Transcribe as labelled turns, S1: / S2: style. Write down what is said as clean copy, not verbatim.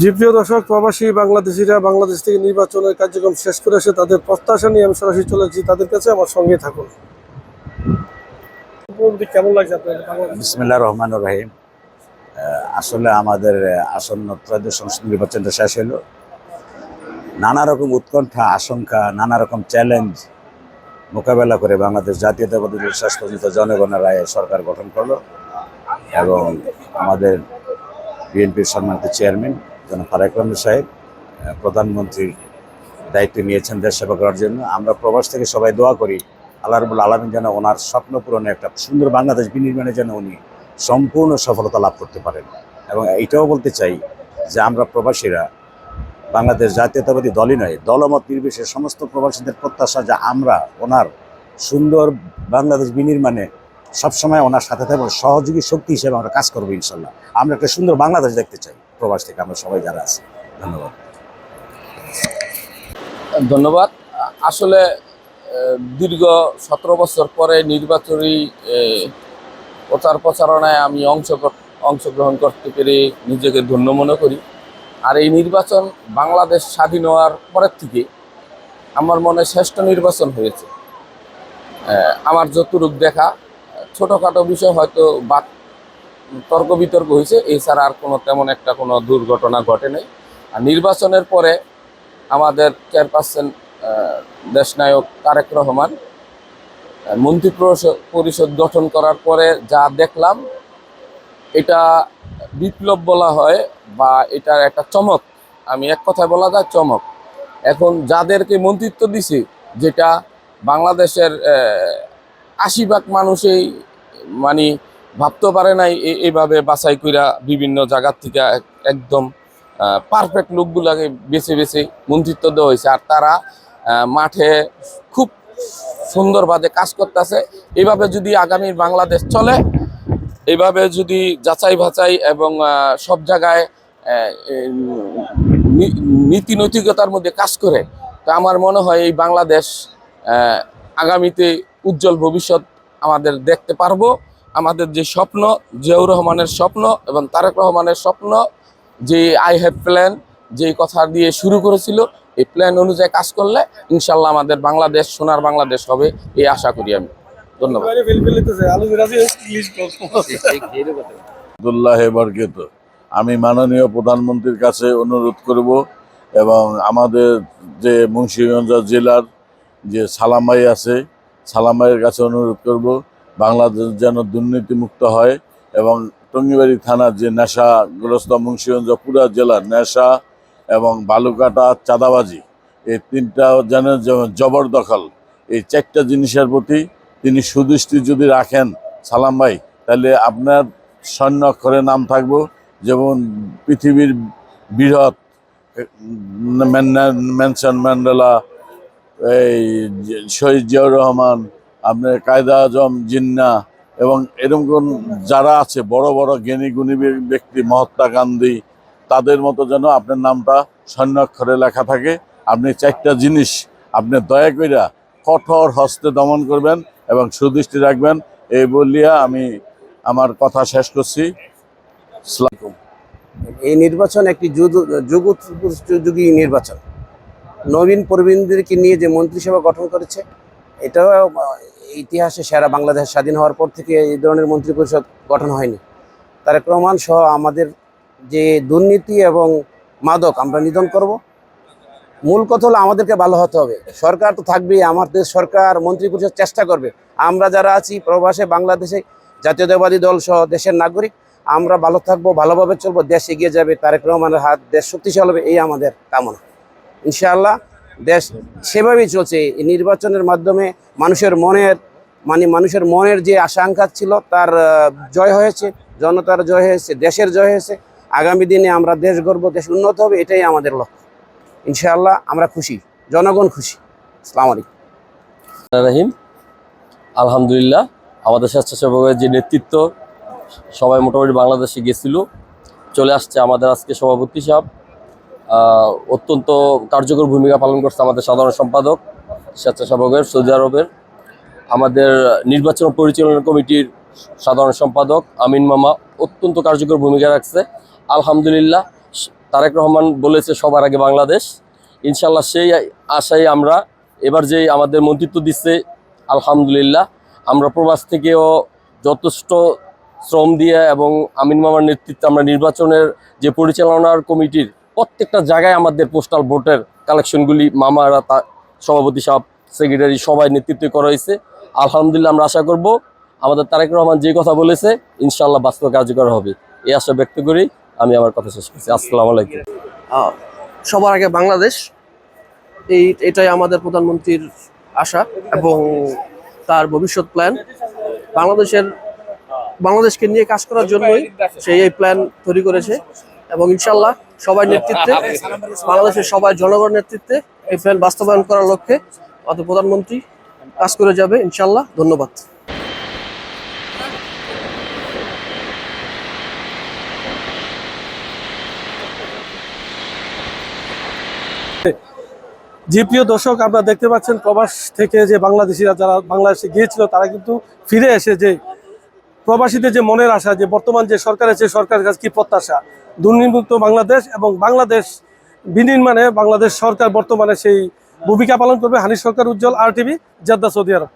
S1: জি প্রিয় দর্শক, প্রবাসী বাংলাদেশিরা বাংলাদেশ থেকে নির্বাচনের কার্যক্রম শেষ করে এসে তাদের প্রত্যাশা নিয়ে আমি সরাসরি চলেছি তাদের কাছে। আমার সঙ্গে থাকুন। কেমন লাগছে আপনার বাংলাদেশ?
S2: বিসমিল্লাহির রহমানির রহিম। আসলে আমাদের আসন্ন ত্রয়োদশ সংসদ নির্বাচনটা শেষ হলো। নানা রকম উৎকণ্ঠা, আশঙ্কা, নানা রকম চ্যালেঞ্জ মোকাবেলা করে বাংলাদেশ জাতীয়তাবাদী দল শেষ পর্যন্ত জনগণের রায়ে সরকার গঠন করলো এবং আমাদের বিএনপির সম্মানিত চেয়ারম্যান জনাব তারেক রহমান সাহেব প্রধানমন্ত্রীর দায়িত্ব নিয়েছেন দেশ সেবা করার জন্য। আমরা প্রবাস থেকে সবাই দোয়া করি আল্লাহ রাব্বুল আলামিন যেন ওনার স্বপ্ন পূরণে একটা সুন্দর বাংলাদেশ বিনির্মাণে যেন উনি সম্পূর্ণ সফলতা লাভ করতে পারেন। এবং এটাও বলতে চাই যে আমরা প্রবাসীরা বাংলাদেশ জাতীয়তাবাদী দলই নয়, দলমত নির্বিশেষে সমস্ত প্রবাসীদের প্রত্যাশা যে আমরা ওনার সুন্দর বাংলাদেশ বিনির্মাণে সবসময় ওনার সাথে থাকবো, সহযোগী শক্তি হিসেবে আমরা কাজ করবো ইনশাল্লাহ। আমরা একটা সুন্দর বাংলাদেশ দেখতে চাই প্রবাস থেকে আমরা সবাই যারা আছি। ধন্যবাদ।
S3: ধন্যবাদ। আসলে দীর্ঘ 17 বছর পরে নির্বাচনী প্রচার প্রচারণায় আমি অংশগ্রহণ করতে পেরে নিজেকে ধন্য মনে করি। আর এই নির্বাচন বাংলাদেশ স্বাধীন হওয়ার পরের থেকে আমার মনে শ্রেষ্ঠ নির্বাচন হয়েছে। আমার যতটুক দেখা, ছোটোখাটো বিষয় হয়তো তর্ক বিতর্ক হয়েছে, এছাড়া আর তেমন একটা কোনো দুর্ঘটনা ঘটে নাই। আর নির্বাচনের পরে আমাদের চেয়ারপারসন দেশনায়ক তারেক রহমান মন্ত্রী পরিষদ গঠন করার পরে যা দেখলাম, এটা বিপ্লব বলা হয় বা এটার একটা চমক। আমি এক কথায় বলা যায় চমক। এখন যাদেরকে মন্ত্রিত্ব দিছে, যেটা বাংলাদেশের 80% মানুষই মানে ভাবতে পারে নাই এইভাবে বাছাই কইরা বিভিন্ন জায়গার থেকে একদম পারফেক্ট লোকগুলাকে বেছে বেছে মন্ত্রিত্ব দেওয়া হয়েছে। আর তারা মাঠে খুব সুন্দরভাবে কাজ করতেছে। এইভাবে যদি আগামী বাংলাদেশ চলে, এইভাবে যদি যাচাই বাছাই এবং সব জায়গায় নীতি নৈতিকতার মধ্যে কাজ করে, তো আমার মনে হয় এই বাংলাদেশ আগামীতে উজ্জ্বল ভবিষ্যৎ আমাদের দেখতে পারবো। আমাদের যে স্বপ্ন, জিয়াউর রহমানের স্বপ্ন এবং তারেক রহমানের স্বপ্ন, যে আই হ্যাভ প্ল্যান, যে কথা দিয়ে শুরু করেছিল, এই প্ল্যান অনুযায়ী কাজ করলে ইনশাল্লাহ আমাদের বাংলাদেশ সোনার বাংলাদেশ হবে, এই আশা করি আমি। ধন্যবাদ।
S4: আমি মাননীয় প্রধানমন্ত্রীর কাছে অনুরোধ করব এবং আমাদের যে মুন্সিগঞ্জ জেলার যে সালামাই আছে, সালামাইয়ের কাছে অনুরোধ করব বাংলাদেশ যেন দুর্নীতিমুক্ত হয় এবং টঙ্গিবাড়ি থানার যে নেশাগ্রস্ত মুন্সিগঞ্জ পুরা জেলার নেশা এবং বালুকাটা চাঁদাবাজি, এই তিনটা যেন জবরদখল, এই চারটা জিনিসের প্রতি তিনি সুদৃষ্টি যদি রাখেন সালাম ভাই, তাহলে আপনার স্বর্ণাক্ষরে নাম থাকবো। যেমন পৃথিবীর বৃহৎ নেলসন ম্যান্ডেলা, এই শহীদ জিয়াউর রহমান, আপনার কায়দা আজম জিন্না এবং এরকম যারা আছে বড় বড় জ্ঞানী গুণী ব্যক্তি, মহাত্মা গান্ধী, তাদের মতো যেন আপনার নামটা স্বর্ণাক্ষরে লেখা থাকে। আপনি চারটা জিনিস আপনি দয়া কইরা কঠোর হস্তে দমন করবেন এবং সুদৃষ্টি রাখবেন। এই বলিয়া আমি আমার কথা শেষ করছি।
S5: এই নির্বাচন একটি যুগোপযোগী নির্বাচন। নবীন প্রবীণদেরকে নিয়ে যে মন্ত্রিসভা গঠন করেছে, এটাও ইতিহাসে সেরা। বাংলাদেশ স্বাধীন হওয়ার পর থেকে এই ধরনের মন্ত্রী পরিষদ গঠন হয়নি। তারেক রহমান সহ আমাদের যে দুর্নীতি এবং মাদক আমরা নিধন করব। মূল কথা হলো আমাদেরকে ভালো হতে হবে। সরকার তো থাকবেই, আমাদের সরকার মন্ত্রী পরিষদ চেষ্টা করবে। আমরা যারা আছি প্রবাসে, বাংলাদেশে, জাতীয়তাবাদী দল সহ দেশের নাগরিক, আমরা ভালো থাকবো, ভালোভাবে চলবো, দেশ এগিয়ে যাবে, তারেক রহমানের হাত, দেশ শক্তিশালী হবে, এই আমাদের কামনা। ইনশাআল্লাহ দেশ সেভাবেই চলছে। এই নির্বাচনের মাধ্যমে মানুষের মনের যে আশঙ্কা ছিল তার জয় হয়েছে, জনতার জয় হয়েছে, দেশের জয় হয়েছে। আগামী দিনে আমরা দেশ গড়ব, দেশ উন্নত হবে, এটাই আমাদের লক্ষ্য। ইনশাআল্লাহ আমরা খুশি, জনগণ খুশি। আসসালামু আলাইকুম।
S3: রহিম। আলহামদুলিল্লাহ, আমাদের স্বেচ্ছাসেবকের যে নেতৃত্ব, সবাই মোটামুটি বাংলাদেশে গেছিল, চলে আসছে। আমাদের আজকে সভাপতি সাহেব অত্যন্ত কার্যকর ভূমিকা পালন করছে। আমাদের সাধারণ সম্পাদক স্বেচ্ছাসেবকের সৌদি আরবের, আমাদের নির্বাচন পরিচালনা কমিটির সাধারণ সম্পাদক আমিন মামা অত্যন্ত কার্যকর ভূমিকা রাখছে। আলহামদুলিল্লাহ, তারেক রহমান বলেছে সবার আগে বাংলাদেশ। ইনশাল্লাহ সেই আশায় আমরা এবার যে আমাদের মন্ত্রিত্ব দিচ্ছে, আলহামদুলিল্লাহ আমরা প্রবাস থেকেও যথেষ্ট শ্রম দিয়ে এবং আমিন মামার নেতৃত্বে আমরা নির্বাচনের যে পরিচালনার কমিটির প্রত্যেকটা জায়গায় আমাদের পোস্টাল ভোটের কালেকশনগুলি মামারা সভাপতি সাহেব, সেক্রেটারি সবাই নেতৃত্বে করা হয়েছে। আলহামদুলিল্লাহ আমরা আশা করব আমাদের তারেক রহমান যে কথা বলেছে ইনশাল্লাহ বাস্তব কার্যকর হবে, এই আশা ব্যক্ত করেই আমি আমার কথা শেষ করছি। আসসালামু আলাইকুম।
S6: সবার আগে বাংলাদেশ, এটাই আমাদের প্রধানমন্ত্রীর আশা এবং তার ভবিষ্যৎ প্ল্যান। বাংলাদেশকে নিয়ে কাজ করার জন্যই সেই এই প্ল্যান তৈরি করেছে এবং ইনশাল্লাহ সবাই নেতৃত্বে, বাংলাদেশের সবাই জনগণের নেতৃত্বে এই প্ল্যান বাস্তবায়ন করার লক্ষ্যে আমাদের প্রধানমন্ত্রী কাজ করে যাবে ইনশাল্লাহ। ধন্যবাদ।
S1: জি প্রিয় দর্শক, আপনারা দেখতে পাচ্ছেন প্রবাস থেকে যে বাংলাদেশিরা যারা বাংলাদেশে গিয়েছিল তারা কিন্তু ফিরে এসে যে প্রবাসীদের যে মনের আশা, যে বর্তমান যে সরকার আছে সরকারের কাছে কি প্রত্যাশা, দুর্নীতিমুক্ত বাংলাদেশ এবং বাংলাদেশ বিনির্মাণে বাংলাদেশ সরকার বর্তমানে সেই ভূমিকা পালন করবে। হানিফ সরকার, উজ্জ্বল, RTV, জেদ্দা, সৌদি আরব।